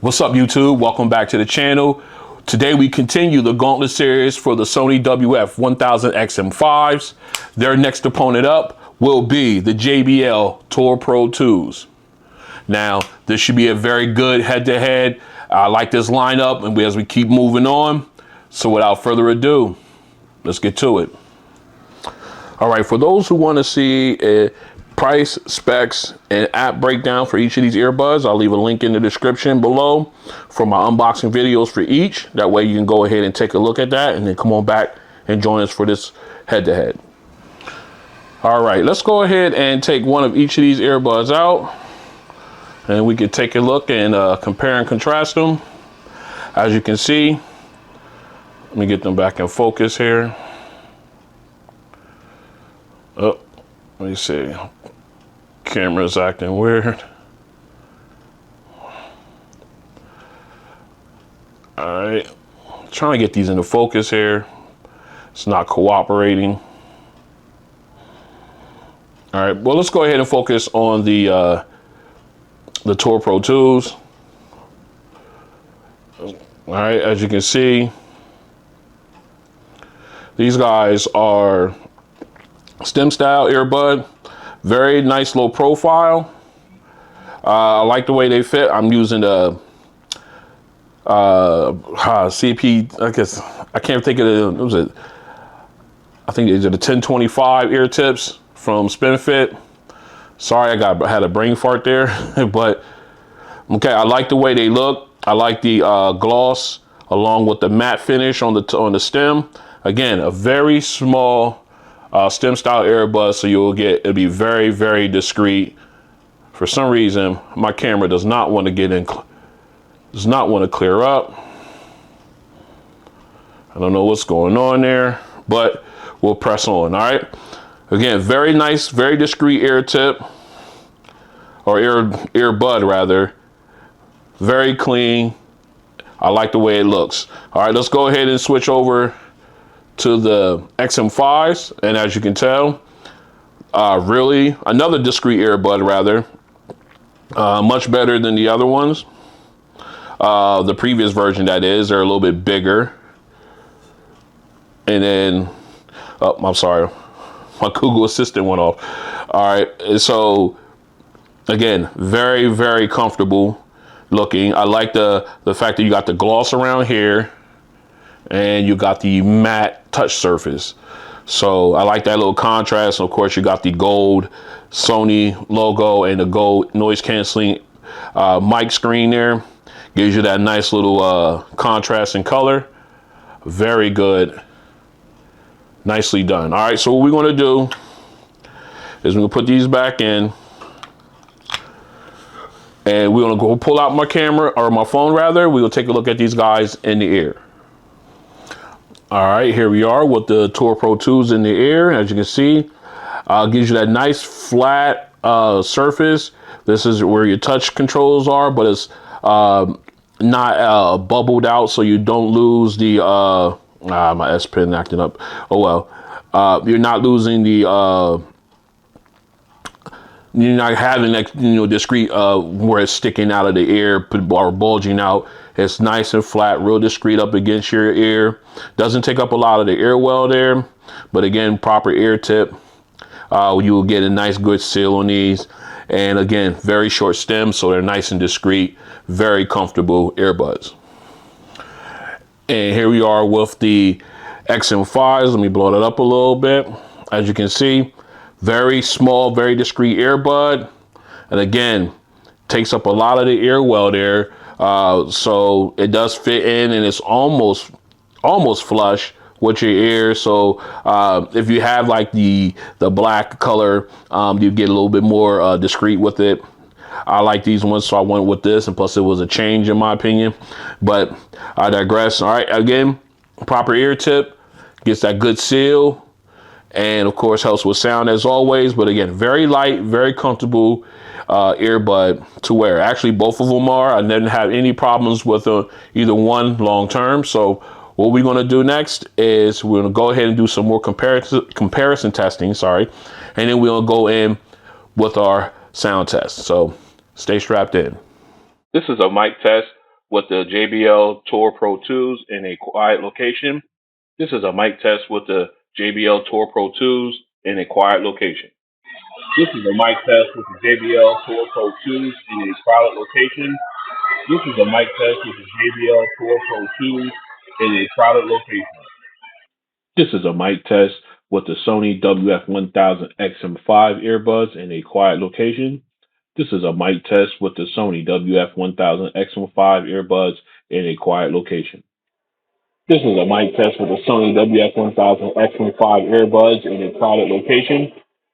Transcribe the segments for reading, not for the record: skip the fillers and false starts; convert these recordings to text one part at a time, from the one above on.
What's up, YouTube? Welcome back to the channel. Today we continue the Gauntlet Series for the Sony WF-1000XM5s. Their next opponent up will be the JBL Tour Pro 2s. Now, this should be a very good head-to-head. I like this lineup, and as we keep moving on. So without further ado, let's get to it. All right, for those who want to see a price, specs, and app breakdown for each of these earbuds, I'll leave a link in the description below for my unboxing videos for each. That way you can go ahead and take a look at that and then come on back and join us for this head-to-head. All right, let's go ahead and take one of each of these earbuds out, and we can take a look and compare and contrast them. As you can see, let me get them back in focus here. Oh, let me see. Camera's acting weird. All right, trying to get these into focus here. It's not cooperating. All right, well, let's go ahead and focus on the Tour Pro 2s. All right, as you can see, these guys are stem style earbud. Very nice low profile. I like the way they fit. I'm using the CP, I guess, I can't think of it. What was it? I think these are the 1025 ear tips from SpinFit. Sorry, I had a brain fart there, but okay, I like the way they look. I like the gloss along with the matte finish on the stem. Again, a very small stem style earbud, so it'll be very, very discreet. For some reason, my camera does not want to clear up. I don't know what's going on there, but we'll press on. All right. Again, very nice, very discreet ear tip, or earbud rather. Very clean. I like the way it looks. All right, let's go ahead and switch over to the XM5s, and as you can tell, really another discreet earbud rather, much better than the other ones. The previous version, that is, they're a little bit bigger. And then, oh, I'm sorry, my Google Assistant went off. All right, so again, very, very comfortable looking. I like the fact that you got the gloss around here, and you got the matte touch surface. So I like that little contrast. And of course, you got the gold Sony logo and the gold noise canceling mic screen there. Gives you that nice little contrast in color. Very good. Nicely done. All right, so what we're going to do is we're going to put these back in, and we're going to go pull out my camera, or my phone rather. We'll take a look at these guys in the ear. All right, here we are with the Tour Pro 2s in the ear. As you can see, gives you that nice flat surface. This is where your touch controls are, but it's not bubbled out, so you don't lose the my S Pen acting up. Oh well, you're not losing the you're not having that, discreet where it's sticking out of the ear or bulging out. It's nice and flat, real discreet up against your ear. Doesn't take up a lot of the ear well there, but again, proper ear tip. You will get a nice good seal on these. And again, very short stems, so they're nice and discreet, very comfortable earbuds. And here we are with the XM5s. Let me blow that up a little bit. As you can see, very small, very discreet earbud. And again, takes up a lot of the ear well there. So it does fit in, and it's almost flush with your ear. So if you have like the black color, you get a little bit more discreet with it. I like these ones, so I went with this, and plus it was a change in my opinion, but I digress. All right, again, proper ear tip, gets that good seal, and of course helps with sound as always. But again, very light, very comfortable earbud to wear. Actually, both of them are. I didn't have any problems with either one long term. So what we're going to do next is we're going to go ahead and do some more comparison testing, and then we'll go in with our sound test. So stay strapped in. This is a mic test with the JBL Tour Pro 2s in a quiet location. This is a mic test with the JBL Tour Pro 2s in a quiet location. This is a mic test with the JBL Tour Pro 2s in a quiet location. This is a mic test with the JBL Tour Pro 2s in a crowded location. This is a mic test with the Sony WF-1000XM5 earbuds in a quiet location. This is a mic test with the Sony WF-1000XM5 earbuds in a quiet location. This is a mic test with the Sony WF-1000XM5 earbuds in a crowded location.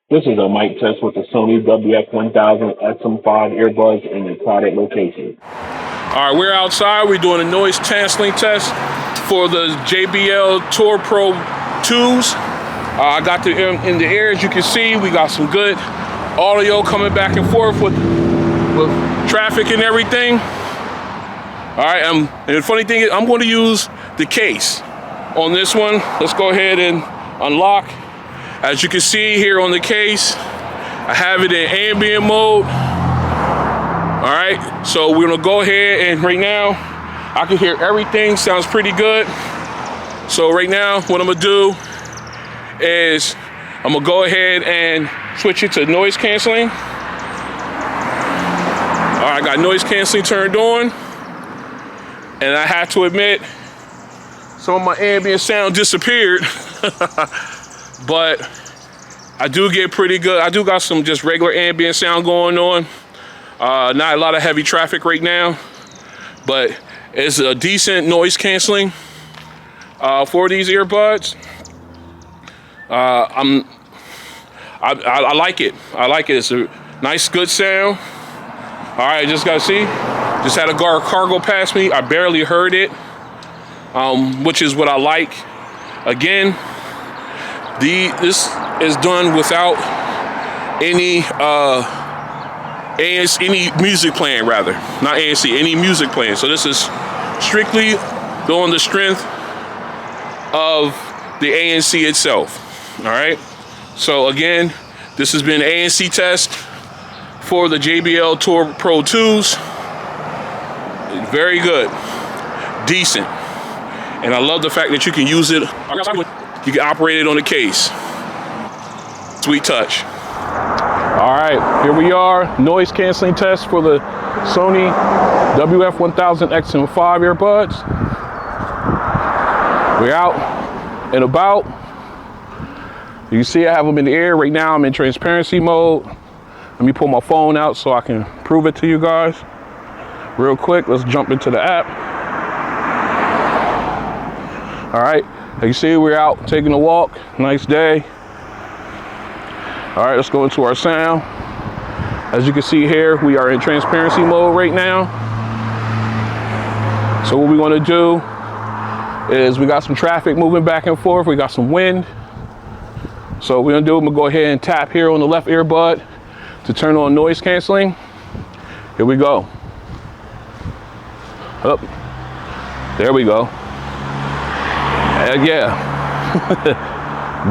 This is a mic test with the Sony WF-1000XM5 earbuds in a crowded location. All right, we're outside. We're doing a noise canceling test for the JBL Tour Pro 2s. I got the in the air, as you can see. We got some good audio coming back and forth with traffic and everything. All right, and the funny thing is I'm going to use the case on this one. Let's go ahead and unlock. As you can see here on the case, I have it in ambient mode. All right, so we're gonna go ahead and right now, I can hear everything, sounds pretty good. So right now, what I'm gonna do is I'm gonna go ahead and switch it to noise canceling. All right, I got noise canceling turned on. And I have to admit, some of my ambient sound disappeared. But I do get pretty good. I do got some just regular ambient sound going on. Not a lot of heavy traffic right now, but it's a decent noise canceling for these earbuds. I like it. I like it. It's a nice, good sound. All right, just gotta see. Just had a car go past me. I barely heard it, which is what I like. Again, this is done without any music playing, rather. Not ANC, any music playing. So this is strictly on the strength of the ANC itself. All right. So again, this has been ANC Test for the JBL Tour Pro 2s. Very good, decent, and I love the fact that you can use it. You can operate it on the case. Sweet touch. All right, here we are. Noise canceling test for the Sony WF-1000XM5 earbuds. We're out and about. You can see I have them in the air right now. I'm in transparency mode. Let me pull my phone out so I can prove it to you guys. Real quick, let's jump into the app. All right, as you see, we're out taking a walk. Nice day. All right, let's go into our sound. As you can see here, we are in transparency mode right now. So what we want to do is we got some traffic moving back and forth. We got some wind. So what we're gonna do, I'm gonna go ahead and tap here on the left earbud to turn on noise canceling. Here we go. Up. There we go. Yeah.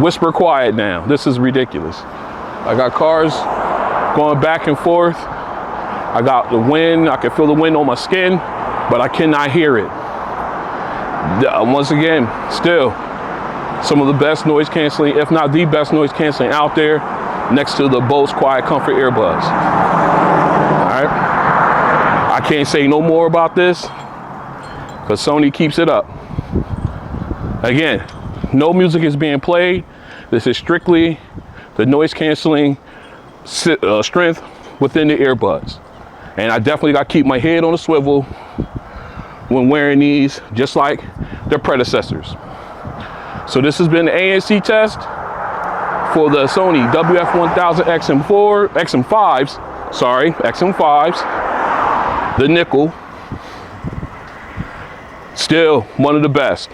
Whisper quiet now. This is ridiculous. I got cars going back and forth. I got the wind. I can feel the wind on my skin, but I cannot hear it. Once again, still some of the best noise canceling, if not the best noise canceling out there, next to the Bose Quiet Comfort earbuds. All right. I can't say no more about this because Sony keeps it up. Again, no music is being played. This is strictly the noise canceling strength within the earbuds. And I definitely got to keep my head on a swivel when wearing these, just like their predecessors. So this has been the ANC test for the Sony WF-1000XM5s, the nickel. Still one of the best.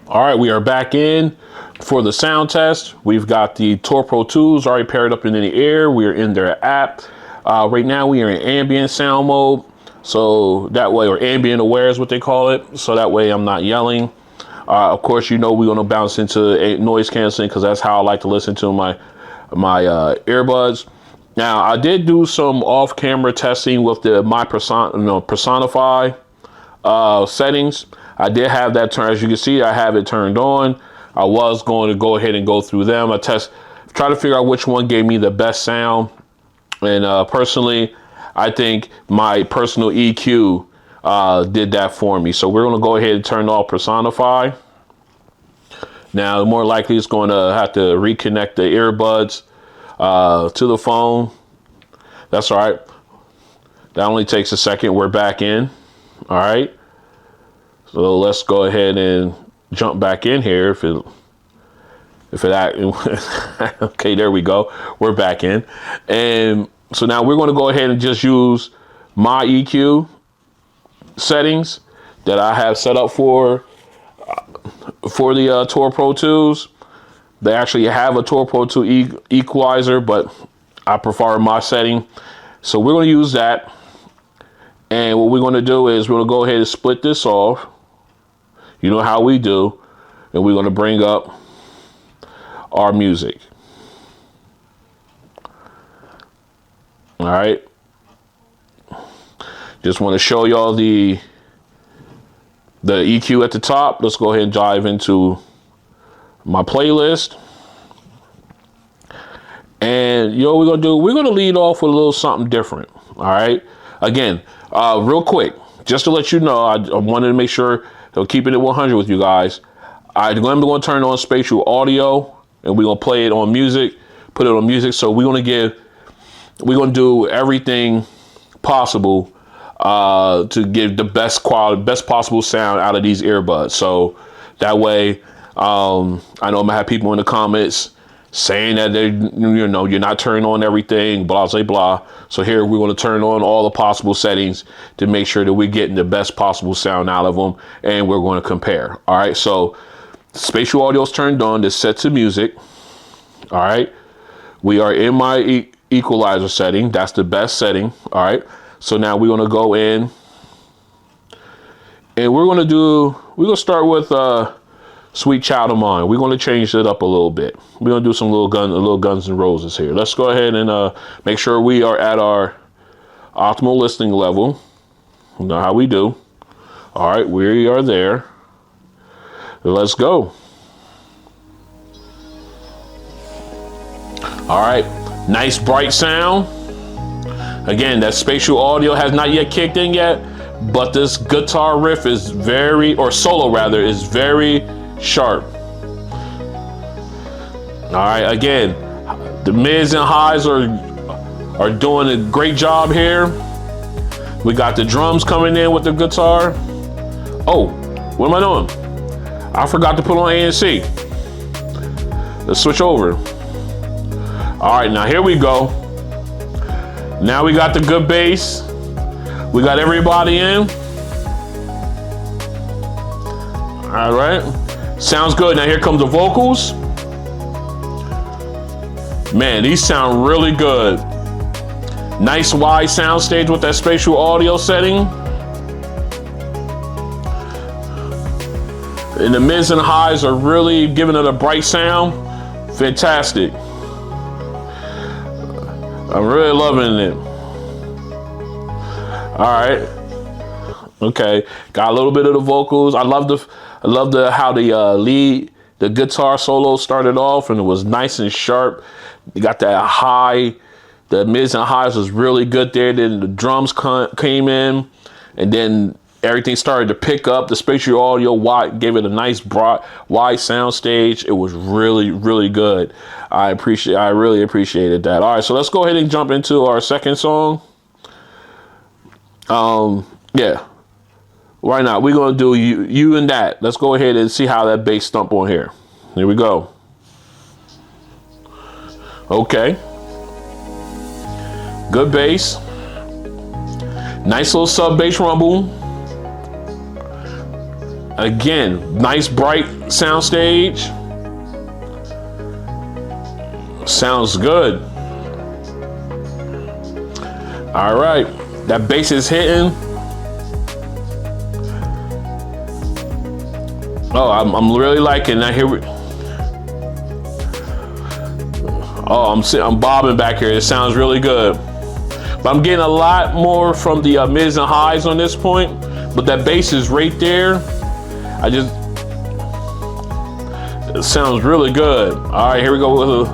All right, we are back in for the sound test. We've got the Tour Pro 2s already paired up in the air. We are in their app. Right now we are in ambient sound mode. So that way, or ambient aware is what they call it. So that way I'm not yelling. Of course, you know we're gonna bounce into a noise canceling because that's how I like to listen to my earbuds. Now, I did do some off-camera testing with the Personify settings. I did have that turned. As you can see, I have it turned on. I was going to go ahead and go through them. Try to figure out which one gave me the best sound. And personally, I think my personal EQ did that for me. So we're going to go ahead and turn off Personify. Now, more likely it's going to have to reconnect the earbuds to the phone. That's all right. That only takes a second. We're back in. All right. So let's go ahead and jump back in here. Okay, there we go. We're back in. And so now we're going to go ahead and just use my EQ settings that I have set up for the Tour Pro 2s. They actually have a Tour Pro 2 equalizer, but I prefer my setting. So we're going to use that. And what we're going to do is we're going to go ahead and split this off. You know how we do. And we're going to bring up our music. All right. Just want to show y'all the EQ at the top. Let's go ahead and dive into my playlist. And you know what we're going to do? We're going to lead off with a little something different. All right. Again, real quick, just to let you know, I wanted to make sure of keeping it 100 with you guys. I'm going to turn on spatial audio, and we're going to play it on music, put it on music. So we're going to do everything possible to give the best quality, best possible sound out of these earbuds. So that way, I know I'm going to have people in the comments saying that you're not turning on everything, blah, blah, blah. So here we're going to turn on all the possible settings to make sure that we're getting the best possible sound out of them, and we're going to compare. All right, so spatial audio is turned on. It's set to music. All right, we are in my equalizer setting. That's the best setting. All right, so now we're going to go in, and we're going to start with Sweet Child of Mine. We're going to change it up a little bit. We're going to do some little Guns N' Roses here. Let's go ahead and make sure we are at our optimal listening level. You know how we do. All right, we are there. Let's go. All right, nice bright sound. Again, that spatial audio has not yet kicked in yet, but this guitar riff is solo rather, is very sharp. All right, again, the mids and highs are doing a great job here. We got the drums coming in with the guitar. Oh, what am I doing? I forgot to put on ANC. Let's switch over. All right, now here we go. Now we got the good bass. We got everybody in. All right. Sounds good. Now here comes the vocals. Man, these sound really good. Nice wide sound stage with that spatial audio setting. And the mids and highs are really giving it a bright sound. Fantastic. I'm really loving it. All right. Okay. Got a little bit of the vocals. I love how the guitar solo started off, and it was nice and sharp. You got that high, the mids and highs was really good there. Then the drums came in, and then everything started to pick up. The spatial audio gave it a nice broad, wide sound stage. It was really, really good. I really appreciated that. All right, so let's go ahead and jump into our second song. Yeah. Why not? We're going to do you and that. Let's go ahead and see how that bass stump on here. Here we go. Okay. Good bass. Nice little sub bass rumble. Again, nice bright sound stage. Sounds good. All right. That bass is hitting. Oh, I'm really liking that. Here I'm bobbing back here. It sounds really good. But I'm getting a lot more from the mids and highs on this point. but that bass is right there. It sounds really good. All right, here we go with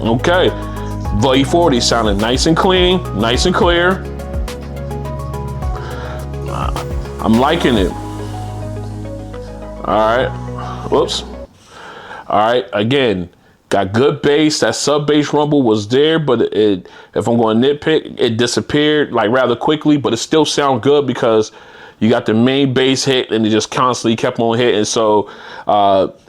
okay. WF-40 sounding nice and clean, nice and clear. I'm liking it. All right, whoops. All right, again, got good bass. That sub bass rumble was there, but if I'm going to nitpick, it disappeared like rather quickly, but it still sound good because you got the main bass hit and it just constantly kept on hitting. So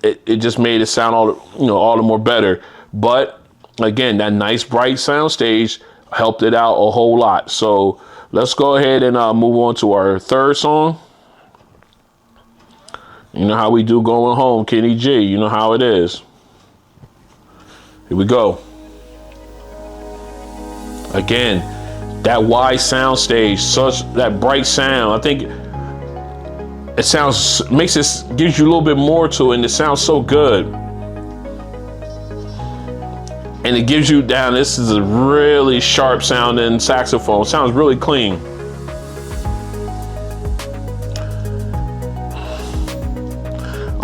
it just made it sound all the more better. But again, that nice bright sound stage helped it out a whole lot. So let's go ahead and move on to our third song. You know how we do going home, Kenny G. You know how it is. Here we go. Again, that wide sound stage, such that bright sound. I think it gives you a little bit more to it, and it sounds so good. And it gives you down. This is a really sharp sounding saxophone. It sounds really clean.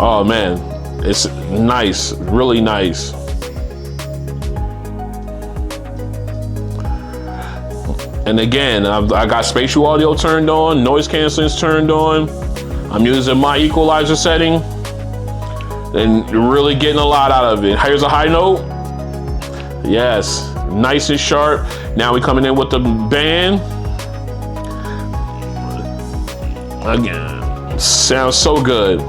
Oh man, it's nice, really nice. And again, I got spatial audio turned on, noise canceling is turned on. I'm using my equalizer setting and really getting a lot out of it. Here's a high note. Yes, nice and sharp. Now we're coming in with the band. Again, sounds so good.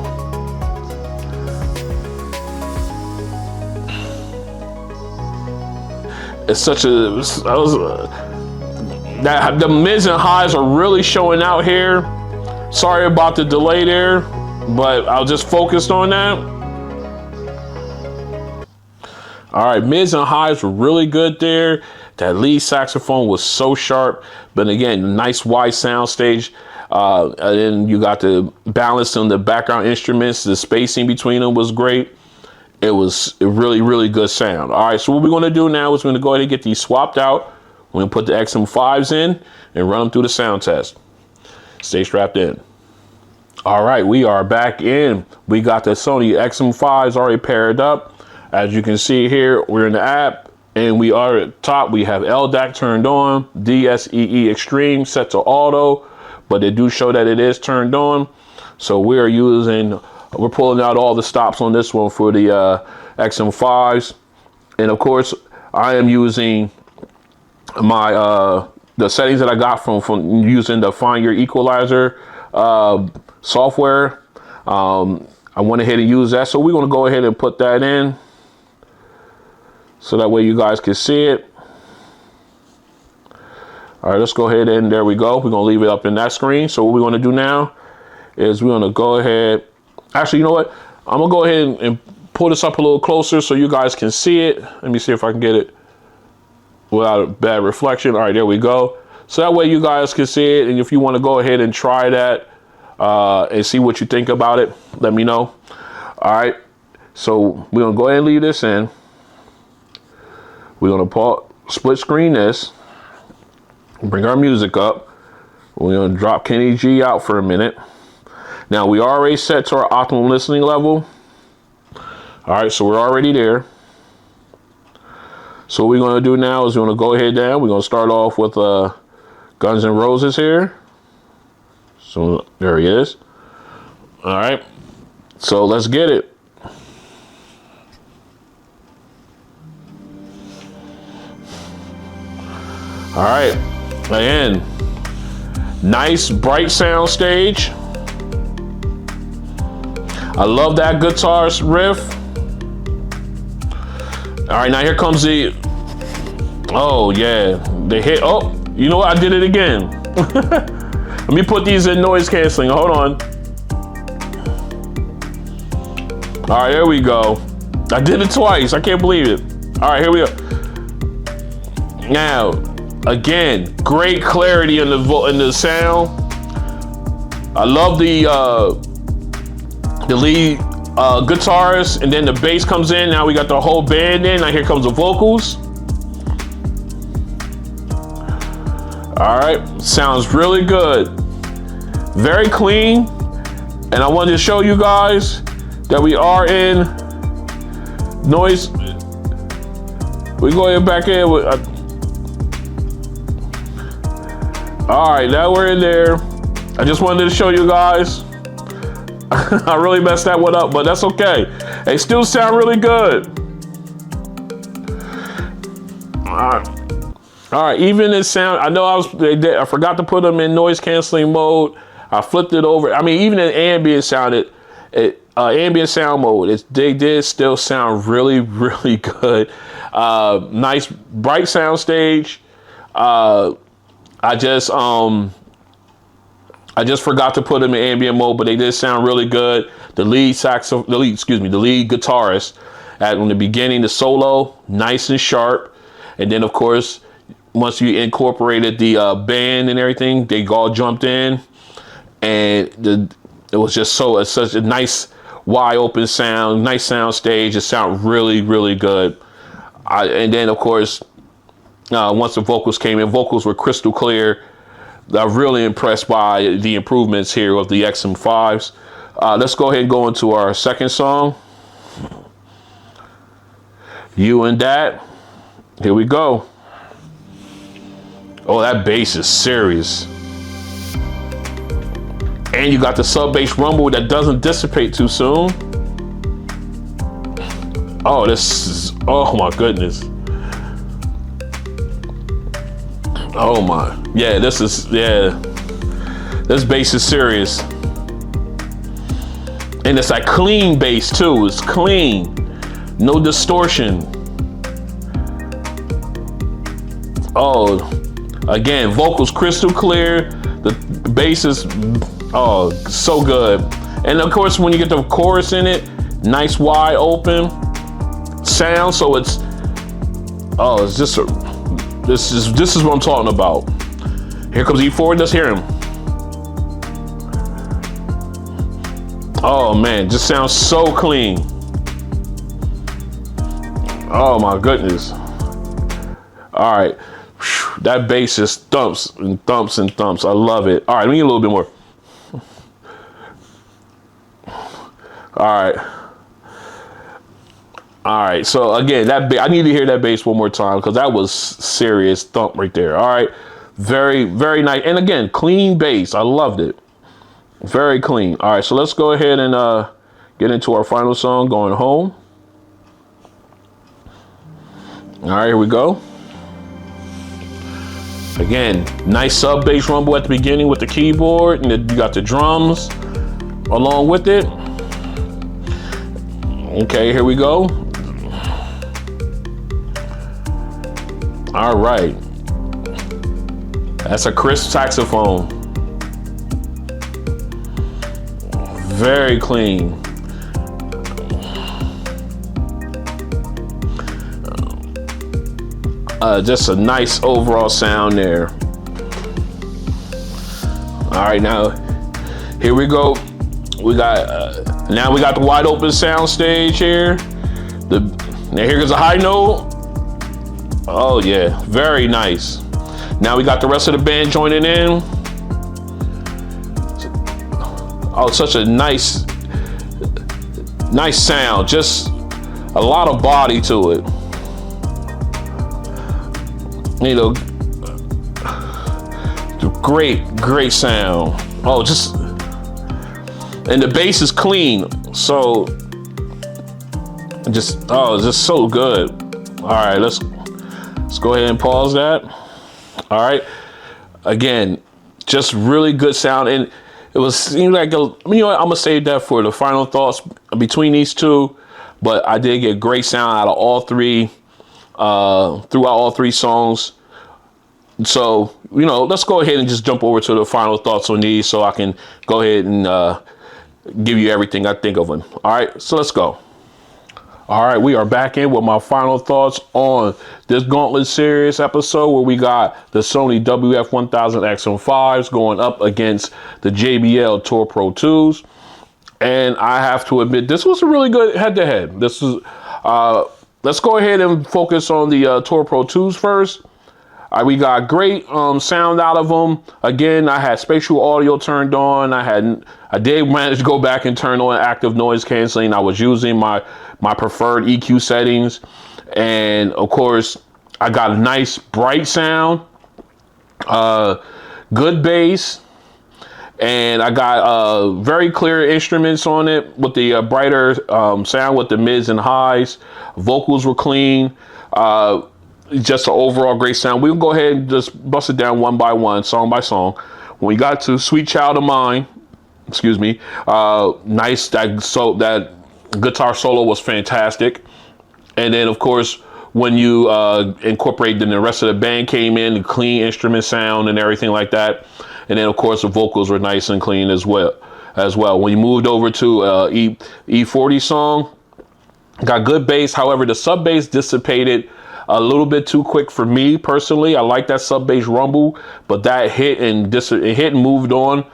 It's such a, the mids and highs are really showing out here. Sorry about the delay there, but I was just focused on that. All right, mids and highs were really good there. That lead saxophone was so sharp, but again, nice wide sound stage. And then you got the balance on the background instruments. The spacing between them was great. It was a really, really good sound. All right, so what we're gonna do now is we're gonna go ahead and get these swapped out. We're gonna put the XM5s in and run them through the sound test. Stay strapped in. All right, we are back in. We got the Sony XM5s already paired up. As you can see here, we're in the app and we are at top. We have LDAC turned on, DSEE Extreme set to auto, but they do show that it is turned on. So we're pulling out all the stops on this one for the XM5s. And of course, I am using my the settings that I got from using the Find Your Equalizer software. I went ahead and used that, so we're going to go ahead and put that in so that way you guys can see it. All right, let's go ahead and there we go. We're going to leave it up in that screen. So what we're going to do now is we're going to go ahead. Actually, you know what? I'm going to go ahead and pull this up a little closer so you guys can see it. Let me see if I can get it without a bad reflection. All right, there we go. So that way you guys can see it. And if you want to go ahead and try that and see what you think about it, let me know. All right, so we're going to go ahead and leave this in. We're going to split screen this, bring our music up. We're going to drop Kenny G out for a minute. Now we already set to our optimum listening level. All right, so we're already there. So what we're going to do now is we're going to go ahead down. We're going to start off with Guns N' Roses here. So there he is. All right, so let's get it. All right, again, nice bright sound stage. I love that guitar riff. All right, now here comes the, oh yeah, the hit. Oh, you know what? I did it again. Let me put these in noise canceling. Hold on. All right, here we go. I did it twice. I can't believe it. All right, here we go. Now, again, great clarity in the sound. I love the lead guitarist, and then the bass comes in. Now we got the whole band in. Now here comes the vocals. All right, sounds really good. Very clean. And I wanted to show you guys that we are in noise. We go ahead back in with, all right, now we're in there. I just wanted to show you guys. I really messed that one up, but that's okay. They still sound really good. All right, even this sound, I know I forgot to put them in noise canceling mode. I flipped it over. I mean, even in ambient sound, ambient sound mode, they did still sound really, really good. Nice, bright sound stage. I just forgot to put them in ambient mode, but they did sound really good. The lead guitarist in the beginning, the solo, nice and sharp. And then of course, once you incorporated the band and everything, they all jumped in. And it was just such a nice wide open sound, nice sound stage. It sounded really, really good. And then of course, once the vocals came in, vocals were crystal clear. I'm really impressed by the improvements here of the XM5s. Let's go ahead and go into our second song. You and That. Here we go. Oh, that bass is serious. And you got the sub bass rumble that doesn't dissipate too soon. Oh, oh my goodness. Oh my, this bass is serious. And it's like clean bass too, it's clean. No distortion. Oh, again, vocals crystal clear. The bass is, oh, so good. And of course, when you get the chorus in it, nice wide open sound. So it's just this is what I'm talking about. Here comes E4. Let's hear him. Oh man, just sounds so clean. Oh my goodness. All right. That bass just thumps and thumps and thumps. I love it. All right, let me get a little bit more. All right. So again, I need to hear that bass one more time because that was serious thump right there. All right, very, very nice. And again, clean bass. I loved it. Very clean. All right, so let's go ahead and get into our final song, Going Home. All right, here we go. Again, nice sub bass rumble at the beginning with the keyboard, and then you got the drums along with it. Okay, here we go. All right. That's a crisp saxophone. Very clean. Just a nice overall sound there. All right, now here we go. We got now we got the wide open sound stage here. Now here goes a high note. Oh yeah, very nice. Now we got the rest of the band joining in. Oh, such a nice sound. Just a lot of body to it. You know, great sound. Oh, and the bass is clean. So it's just so good. All right, let's go ahead and pause that. All right, again, just really good sound. And it seemed like, you know what, I'm gonna save that for the final thoughts between these two, but I did get great sound out of all three. Throughout all three songs. So, you know, let's go ahead and just jump over to the final thoughts on these so I can go ahead and give you everything I think of them. All right, so let's go. All right, we are back in with my final thoughts on this Gauntlet Series episode where we got the Sony WF-1000XM5s going up against the JBL Tour Pro 2s. And I have to admit, this was a really good head-to-head. This is, let's go ahead and focus on the Tour Pro 2s first. We got great sound out of them. Again, I had spatial audio turned on. I did manage to go back and turn on active noise canceling. I was using my preferred EQ settings, and of course, I got a nice bright sound, good bass, and I got very clear instruments on it with the brighter sound with the mids and highs. Vocals were clean. Just an overall great sound. We'll go ahead and just bust it down one by one, song by song. When we got to Sweet Child of Mine, excuse me, nice, that guitar solo was fantastic. And then of course, when you incorporate, then the rest of the band came in, the clean instrument sound and everything like that. And then of course the vocals were nice and clean as well. When you moved over to E40 song, got good bass. However, the sub bass dissipated a little bit too quick for me personally. I like that sub bass rumble, but that hit and moved on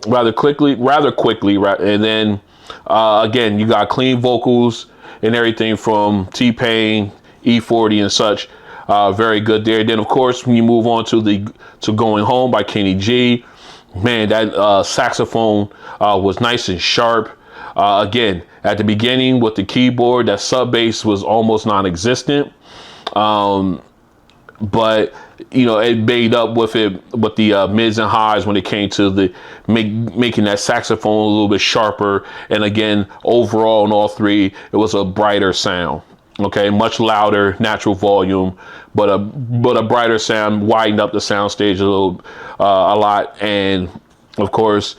rather quickly. And then again, you got clean vocals and everything from T-Pain, E40 and such. Very good there. Then of course, when you move on to Going Home by Kenny G, man, that saxophone was nice and sharp. Again, at the beginning with the keyboard, that sub bass was almost non-existent. But you know, it made up with the mids and highs when it came to the making that saxophone a little bit sharper. And again, overall in all three, it was a brighter sound. Okay, much louder, natural volume, but a brighter sound, widened up the soundstage a lot, and of course,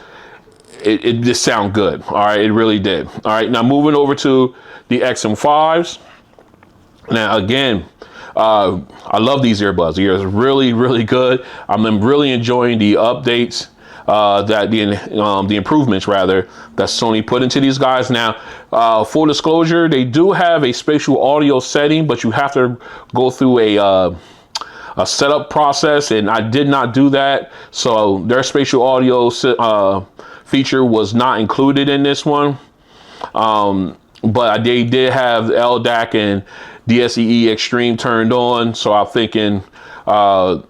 it just sounded good. All right, it really did. All right, now moving over to the XM5s. Now again, I love these earbuds. They're really, really good. I'm really enjoying the updates, the improvements rather, that Sony put into these guys. Now, full disclosure, they do have a spatial audio setting, but you have to go through a setup process, and I did not do that. So their spatial audio feature was not included in this one. But they did have LDAC and DSEE Extreme turned on, so I'm thinking I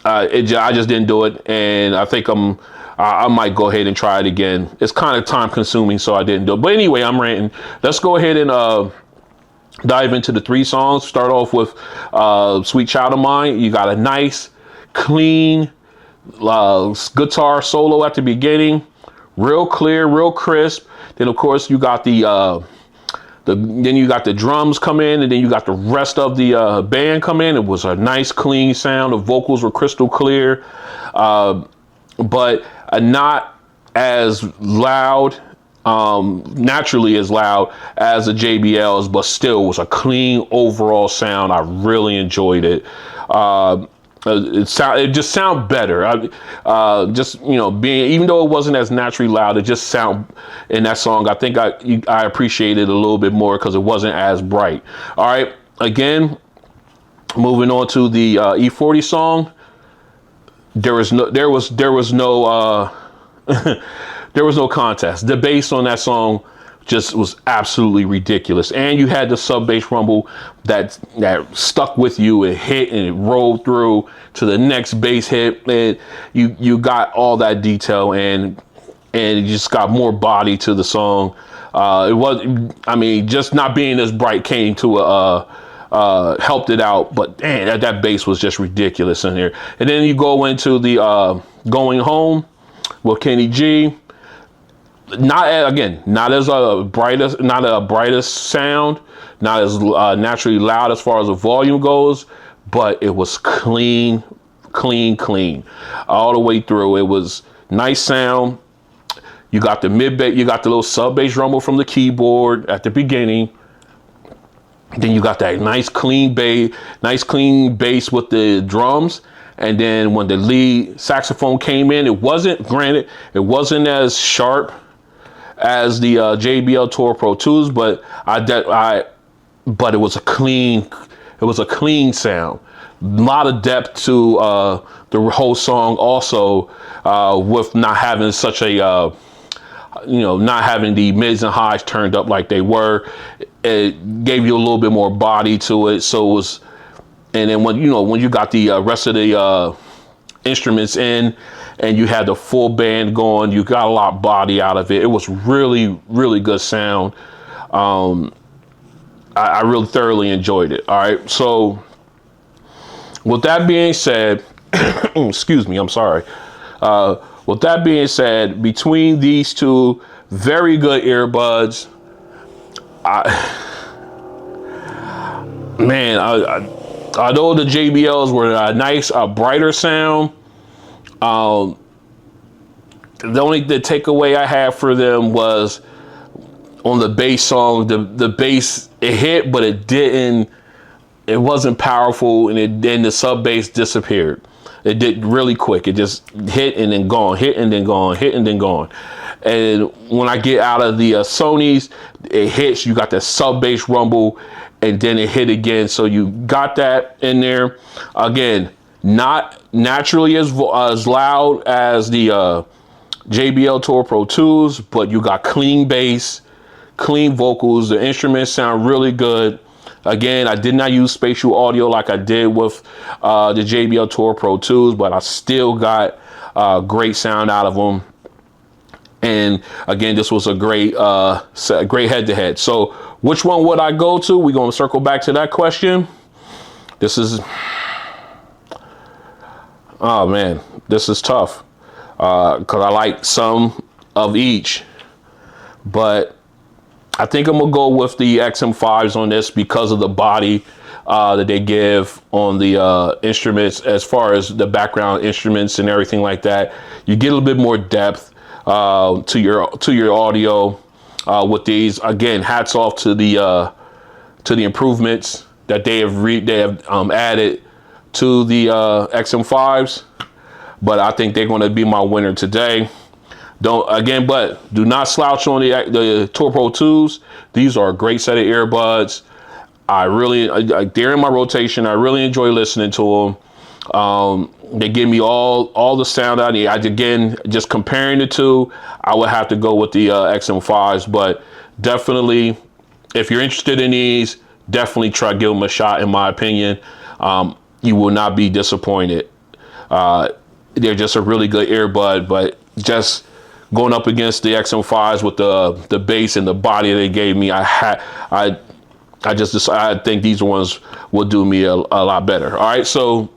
just didn't do it, and I think I might go ahead and try it again. It's kind of time consuming, so I didn't do it. But anyway, I'm ranting. Let's go ahead and dive into the three songs. Start off with Sweet Child of Mine. You got a nice, clean guitar solo at the beginning, real clear, real crisp. Then of course you got then you got the drums come in, and then you got the rest of the band come in. It was a nice clean sound. The vocals were crystal clear, but not as loud, naturally as loud as the JBL's, but still was a clean overall sound. I really enjoyed it. It just sounded better. Just, you know, even though it wasn't as naturally loud, it just sound in that song. I think I appreciated it a little bit more because it wasn't as bright. All right, again, moving on to the E40 song. There was no there was no contest. The bass on that song just was absolutely ridiculous, and you had the sub bass rumble that stuck with you. It hit and it rolled through to the next bass hit, and you got all that detail, and it just got more body to the song. Just not being as bright came to helped it out, but man, that bass was just ridiculous in here. And then you go into the Going Home with Kenny G. Not as brightest sound, not as naturally loud as far as the volume goes, but it was clean all the way through. It was nice sound. You got the mid bass, you got the little sub bass rumble from the keyboard at the beginning. Then you got that nice clean bass with the drums. And then when the lead saxophone came in, it wasn't as sharp as the JBL Tour Pro 2s, but it was a clean sound. A lot of depth to the whole song. Also, with not having such a not having the mids and highs turned up like they were, it gave you a little bit more body to it. So And then when you got the rest of the instruments in, and you had the full band going, you got a lot of body out of it. It was really, really good sound. I really thoroughly enjoyed it. All right, so with that being said, excuse me, I'm sorry. With that being said, between these two very good earbuds, although the JBLs were a nice, brighter sound, the takeaway I had for them was on the bass song. The bass, it hit, but it wasn't powerful, and then the sub bass disappeared. It did really quick. It just hit and then gone, hit and then gone, hit and then gone. And when I get out of the Sonys, it hits, you got that sub bass rumble, and then it hit again. So you got that in there. Again, not naturally as loud as the JBL Tour Pro 2s, but you got clean bass, clean vocals. The instruments sound really good. Again, I did not use spatial audio like I did with the JBL Tour Pro 2s, but I still got great sound out of them. And again, this was a great head-to-head. So which one would I go to? We're going to circle back to that question. Oh man, this is tough because I like some of each, but I think I'm gonna go with the XM5s on this because of the body that they give on the instruments, as far as the background instruments and everything like that. You get a little bit more depth to your audio with these. Again, hats off to the improvements that they have added to the XM5s. But I think they're going to be my winner today. But do not slouch on the Tour Pro 2s. These are a great set of earbuds. They're in my rotation. I really enjoy listening to them. They give me all the sound I need. Again, just comparing the two, I would have to go with the XM5s. But definitely, if you're interested in these, definitely try to give them a shot. In my opinion, you will not be disappointed. They're just a really good earbud, but just going up against the XM5s with the bass and the body they gave me, I think these ones will do me a lot better. All right, so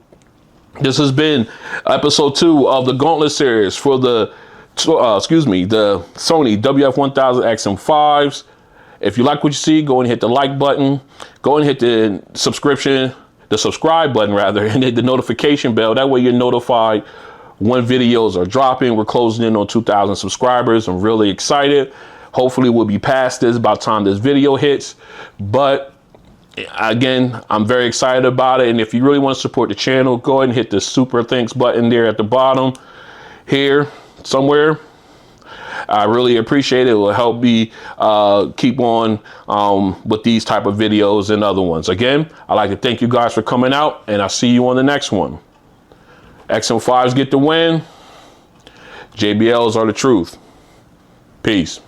this has been episode 2 of the Gauntlet Series for the Sony WF-1000XM5s. If you like what you see, go and hit the like button. Go and hit the subscribe button rather, and hit the notification bell. That way you're notified when videos are dropping. We're closing in on 2,000 subscribers. I'm really excited. Hopefully we'll be past this by the time this video hits. But again, I'm very excited about it. And if you really want to support the channel, go ahead and hit the super thanks button there at the bottom here somewhere. I really appreciate it. It will help me keep on with these type of videos and other ones. Again, I'd like to thank you guys for coming out, and I'll see you on the next one. XM5s get the win. JBLs are the truth. Peace.